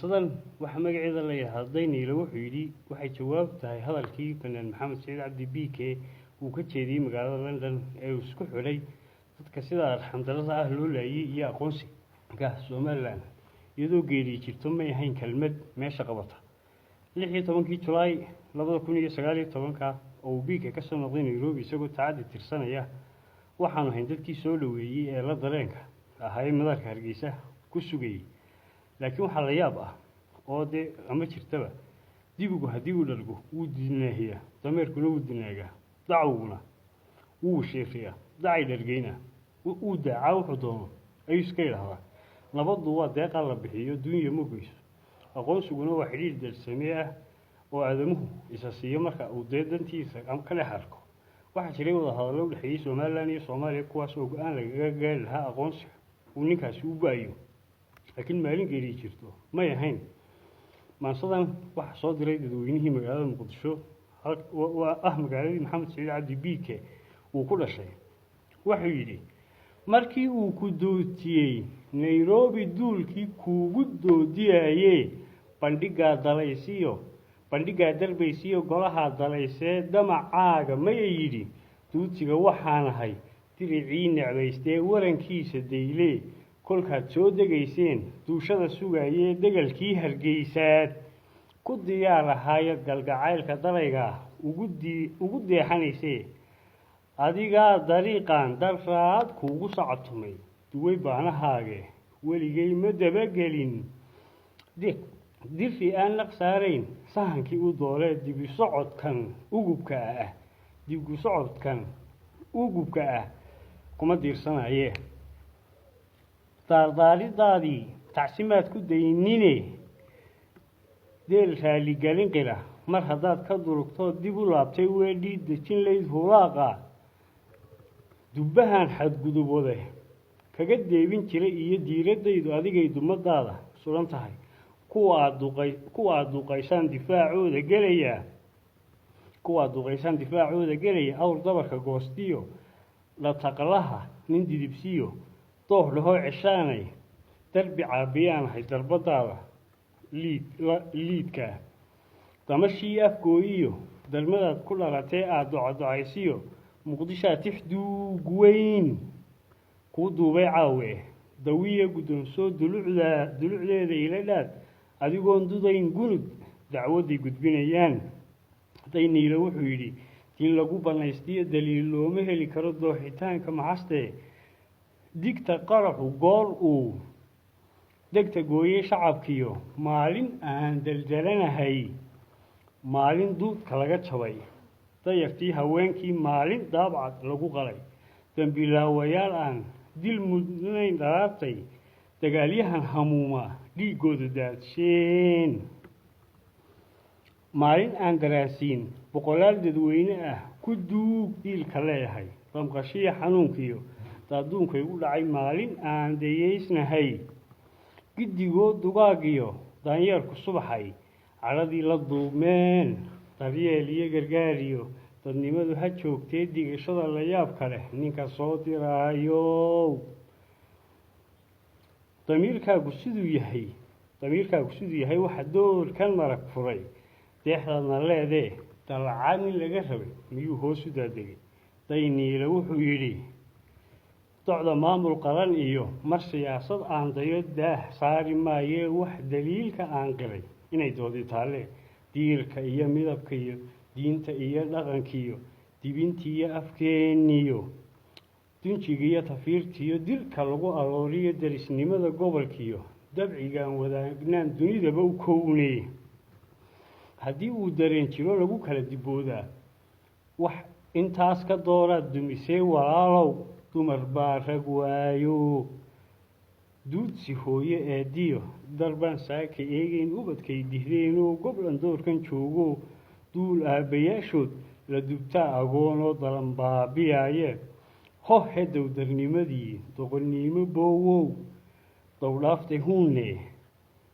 maansadan waxa magaceeda la yiraahday Niilo wuxuu yiri waxay jawaab tahay hadalkii fanaan Maxamed Saciid Cabdi Biike uu ka jeediyay magaalada London ee uu isku xulay dadka sida arxamdarada ah loo laayay iyo aqoonsiga Soomaaliland iyadoo geeri jirto ma ahayn kelmad meesha qabata 16 July 2019 oo Biike ka soo noqday Nairobi isagoo taacadi tirsanaya waxaanu hayn dadkii soo dhaweeyay ee la dareenka ahay madaxda Hargeysa ku sugayay laakiin waxa la yaab ah oo ama jirtaba dibigu hadii uu dhalgo uu dinaahiya dameerkuna uu dinaaga dacwuna uu sheefiya dacay dhalgeyna uu daaca wuxuu doono ay iska yiraahdaa nabadu waa deeqa la bixiyo dunya mugayso aqoonsiguna waa xiriir dalsamee ah oo aadamuhu isa siiyo marka uu dantiisa ka leexarko waxa jiray wada hadallo u dhaxeeyay Soomaaliland iyo Soomaaliya kuwaas oo go'aan lagaga gaari lahaa aqoonsiga uu ninkaasi u baayo laakiin maalin geeri jirto ma ahayn maansadan waxa soo diray dadweynihii magaalada Muqdisho waa magaaladii Maxamed Saciid Cabdi Biike uu ku dhashay wuxuu yiri markii uu ku dootiyay Nairobi duulkii kuugu doodiyay bandhiga dalbaysiyo golaha dalaysee damacaaga ma yiri duutiga waxaan ahay diricii necbaystay warankiisa deyle kolkaad soo degayseen duushada sugayay degalkii Hargeysaad ku diyaar ahaayad galgacaylka dalayga ugu deexanaysay adiga dariiqan daraad kuugu socodtumay duway baanahaage weligay ma dabagelin dirfi aan naqsaarayn sahankii u doolay dibi socodkan ugubka ah kuma diirsanayee daardaaridaadii tacsimaad ku daynine deel raali galin qira mar haddaad ka durugto dib u laabtay weedhii dejin layd hulaaqa dubbahan xadgudubooday kaga deebin jiray iyo diiradaydu adigay dumadaada suran tahay kuwa aad duqaysaan difaacooda gelaya awr dabarka goostiyo la taqlaha nin didibsiyo dooh lahoo ceshaanay darbi caabiyaan hay darbadaada liidka damashii afgooyiyo dalmadaad ku dhalatay aad docaysiyo Muqdisho tixduug weyn ku duubay caawe dawiye guddoonso dulucdeeda ila dhaad adigoon dudayn gunud dacwadii gudbinayaan Niilo wuxuu yiri in lagu banaystiyo daliil looma heli karo dooxitaanka maxaste digta qaraxu goor uu degta gooyay shacabkiyo maalin aan daljalanahay maalin duudka laga jabay dayartii haweenkii maalin daabcad lagu qalay dambilaawayaal aan dil mudnayn dharaabtay dagaalyahan hamuuma dhiigooda daadsheen maalin aan daraasiin boqolaal dadweyne ah ku duug diilka leeyahay damqashiya xanuunkiyo daaduunkay u dhacay maalin aan dayeysnahay gidigoo dugaagiyo daanyeerku subaxay caladii la duubmeen daryeel iyo gargaariyo dadnimadu ha joogtee digashada la yaab kale ninka soo diraayo damiirkaagu siduu yahay waxa doorkan marag furay deexdana leedee dalcaan in laga rabay miyuu hoos u daadegay Niilo wuxuu yiri docda maamul qaran iyo mar siyaasad aan dayo daah saari maayee wax daliilka aan qiray inay doodi taale diirka iyo midabka iyo diinta iyo dhaqankiyo dibintiyo afkeeniyo dunjiga tafiirtiyo dilka lagu arooriyo darisnimada gobolkiyo dabcigan wadaagnaan dunidaba u kownay haddii uu dareen jiro lagu kala diboodaa wax intaas ka doora dumisay walaalow dumar baa rag waayo duudsi hooye eediyo darban saaka eegayn ubadkay dihdeen oo goblan doorkan joogo duul aabayaashood la dubtaa agoonoo dalan baabiyaaye hohe dowdarnimadii doqonnimo boowow dowdhaaftay huunne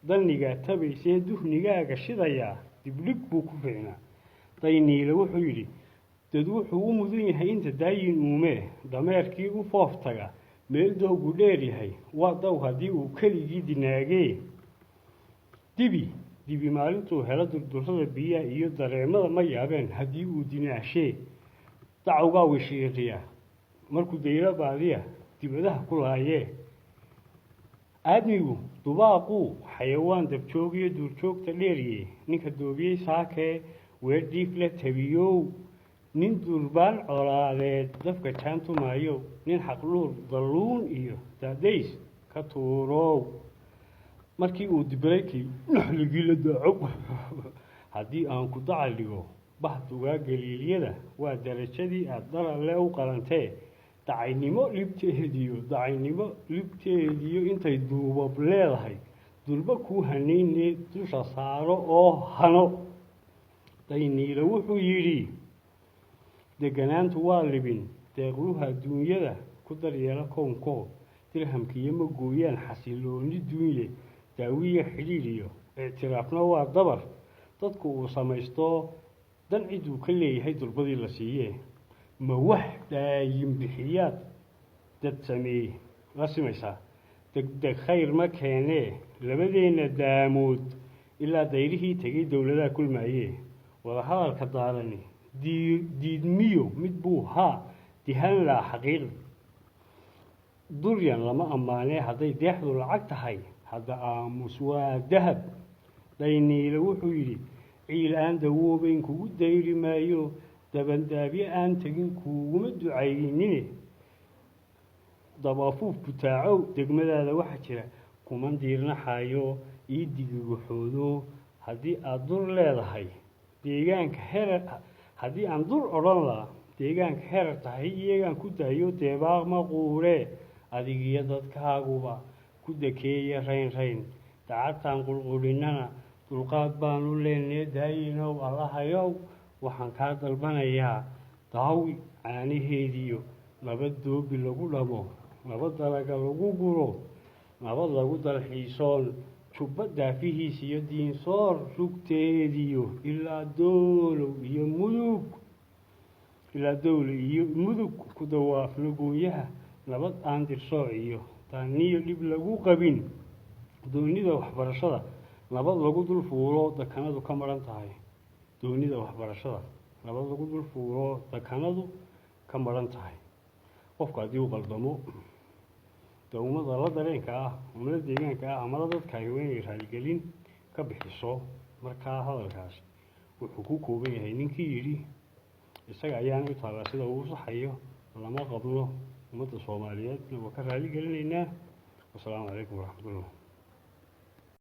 dalnigaa tabaysee duhnigaaga shidayaa diblig buu ku fiicnaa Niilo wuxuu yiri dad wuxuu u mudan yahay inta daayin uume dameerkii u fooftaga meel doogu dheer yahay waa daw hadii uu keligii dinaagay dibi maalintuu helo durdurrada biyaha iyo dareemada ma yaabeen haddii uu dinaashee dacwgaa wishiiriya markuu dayro baadiya dibadaha ku laayee aadmigu dubaaquu xayawaan dabjoogiyo duurjoogta dheeriye ninka doobiyey saakee weerdhiif la tabiyow nin durbaan colaadeed dafka jaantumaayo nin xaqluur dalluun iyo daadays ka tuurow markii uu dibiraykii naxligii la daaco haddii aan ku dacal dhigo bahdugaa galiilyada waa darajadii aad dalalle u qalantee dacaynimo libteediyo intay duubab leedahay durba kuu hanaynee dusha saaro oo hano dayniile wuxuu yidhi deganaantu waa libin deeqluha adduunyada ku daryeela kownko dirhamkiiyo ma gooyaan xasilooni duunye daawiya xidhiidhiyo ictiraafna waa dabar dadku uu samaysto dan ciduu ka leeyahay durbadii la siiyee ma wax daayin bixiyaad dad sameeye la simaysaa degdeg khayr ma keenee labadeenna daamood ilaa dayrihii tegay dowladaha kulmaayee wadahadalka daarani diidmiyo mid buu haa dihan laa xaqiiqi duryan lama ammaanee hadday deexdu lacag tahay hadda aamus waa dahab dayniile wuxuu yidhi ciil aan dawoobayn kugu dayri maayo dabandaabyo aan tegin kuuguma ducaynine dabafuuf butaacow degmadaada waxaa jira kuman diirnaxayo ii digigaxoodo haddii aad dur leedahay deegaanka herer haddii aan dur odhan laha deegaanka herer tahay iyagaan ku daayo deebaaq ma quuree adigiyo dadkaaguba ku dakeeya rayn dacadtaan qulqulinnana dulqaad baanu leenee daayinow allahayow waxaan kaa dalbanayaa daawi caanaheediyo nabad doobi lagu dhamo nabad dalaga lagu guro nabad lagu dalxiisoon jubba daafihiis iyo diinsoor rugteediyo ilaa dowlow iyo mudug ku dawaafno gooyaha nabad aan dirsooc iyo taaniyo dhib lagu qabin doonida waxbarashada nabad lagu dul fuulo dakanadu ka maran tahay doonida waxbarashada nabad lagu dul fuulo dakanadu ka maran tahay qofka haddii uu qaldamo dowmada la dareenka ah umada deegaanka ah amada dadka ay weynay raaligelin ka bixiso markaa hadalkaas wuxuu ku kooban yahay ninkii yidhi isaga ayaana u taallaa sida uu saxayo lama qabno ummadda soomaaliyeedna waa ka raaligelinaynaa wasalaamu calaykum waraxmatullah